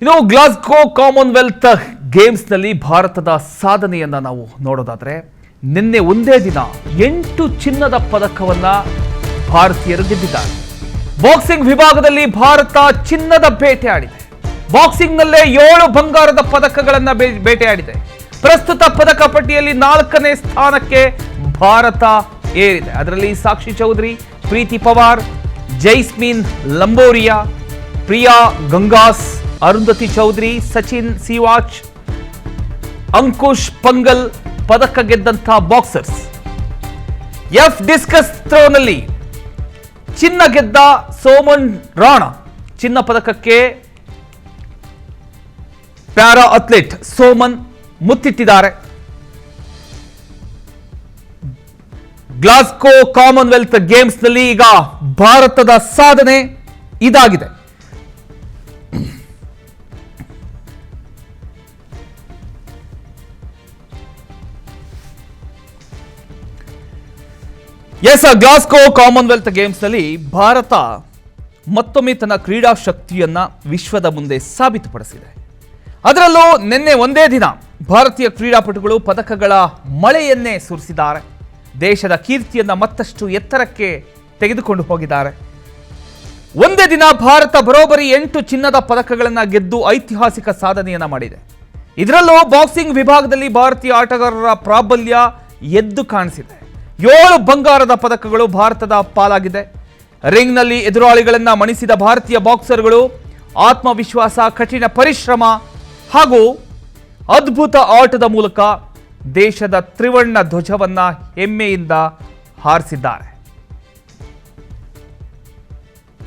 ಇನ್ನು Glasgow Commonwealth ಗೇಮ್ಸ್ನಲ್ಲಿ ಭಾರತದ ಸಾಧನೆಯನ್ನ ನಾವು ನೋಡೋದಾದ್ರೆ ನಿನ್ನೆ ಒಂದೇ ದಿನ 8 ಚಿನ್ನದ ಪದಕವನ್ನ ಭಾರತೀಯರು ಗೆದ್ದಿದ್ದಾರೆ. ಬಾಕ್ಸಿಂಗ್ ವಿಭಾಗದಲ್ಲಿ ಭಾರತ ಚಿನ್ನದ ಬೇಟೆಯಾಡಿದೆ. ಬಾಕ್ಸಿಂಗ್ನಲ್ಲೇ 7 ಬಂಗಾರದ ಪದಕಗಳನ್ನ ಬೇಟೆಯಾಡಿದೆ. ಪ್ರಸ್ತುತ ಪದಕ ಪಟ್ಟಿಯಲ್ಲಿ 4ನೇ ಸ್ಥಾನಕ್ಕೆ ಭಾರತ ಏರಿದೆ. ಅದರಲ್ಲಿ ಸಾಕ್ಷಿ ಚೌಧರಿ, ಪ್ರೀತಿ ಪವಾರ್, ಜೈಸ್ಮಿನ್ ಲಂಬೋರಿಯಾ, ಪ್ರಿಯಾ ಗಂಗಾಸ್, ಅರುಂಧತಿ ಚೌಧರಿ, ಸಚಿನ್ ಸಿವಾಚ್, ಅಂಕುಶ್ ಪಂಗಲ್ ಪದಕ ಗೆದ್ದಂತಹ ಬಾಕ್ಸರ್ಸ್. ಎಫ್ ಡಿಸ್ಕಸ್ ಥ್ರೋನಲ್ಲಿ ಚಿನ್ನ ಗೆದ್ದ ಸೋಮನ್ ರಾಣಾ ಚಿನ್ನ ಪದಕಕ್ಕೆ ಪ್ಯಾರಾ ಅಥ್ಲೀಟ್ ಸೋಮನ್ ಮುತ್ತಿಟ್ಟಿದ್ದಾರೆ. ಗ್ಲಾಸ್ಗೋ ಕಾಮನ್ವೆಲ್ತ್ ಗೇಮ್ಸ್ನಲ್ಲಿ ಈಗ ಭಾರತದ ಸಾಧನೆ ಇದಾಗಿದೆ. ಗ್ಲಾಸ್ಗೋ ಕಾಮನ್ವೆಲ್ತ್ ಗೇಮ್ಸ್ನಲ್ಲಿ ಭಾರತ ಮತ್ತೊಮ್ಮೆ ತನ್ನ ಕ್ರೀಡಾ ಶಕ್ತಿಯನ್ನ ವಿಶ್ವದ ಮುಂದೆ ಸಾಬೀತುಪಡಿಸಿದೆ. ಅದರಲ್ಲೂ ನಿನ್ನೆ ಒಂದೇ ದಿನ ಭಾರತೀಯ ಕ್ರೀಡಾಪಟುಗಳು ಪದಕಗಳ ಮಳೆಯನ್ನೇ ಸುರಿಸಿದ್ದಾರೆ. ದೇಶದ ಕೀರ್ತಿಯನ್ನ ಮತ್ತಷ್ಟು ಎತ್ತರಕ್ಕೆ ತೆಗೆದುಕೊಂಡು ಹೋಗಿದ್ದಾರೆ. ಒಂದೇ ದಿನ ಭಾರತ ಬರೋಬ್ಬರಿ 8 ಚಿನ್ನದ ಪದಕಗಳನ್ನು ಗೆದ್ದು ಐತಿಹಾಸಿಕ ಸಾಧನೆಯನ್ನ ಮಾಡಿದೆ. ಇದರಲ್ಲೂ ಬಾಕ್ಸಿಂಗ್ ವಿಭಾಗದಲ್ಲಿ ಭಾರತೀಯ ಆಟಗಾರರ ಪ್ರಾಬಲ್ಯ ಎದ್ದು ಕಾಣಿಸಿದೆ. 7 ಬಂಗಾರದ ಪದಕಗಳು ಭಾರತದ ಪಾಲಾಗಿದೆ. ರಿಂಗ್ನಲ್ಲಿ ಎದುರಾಳಿಗಳನ್ನ ಮಣಿಸಿದ ಭಾರತೀಯ ಬಾಕ್ಸರ್ಗಳು ಆತ್ಮವಿಶ್ವಾಸ, ಕಠಿಣ ಪರಿಶ್ರಮ ಹಾಗೂ ಅದ್ಭುತ ಆಟದ ಮೂಲಕ ದೇಶದ ತ್ರಿವರ್ಣ ಧ್ವಜವನ್ನ ಹೆಮ್ಮೆಯಿಂದ ಹಾರಿಸಿದ್ದಾರೆ.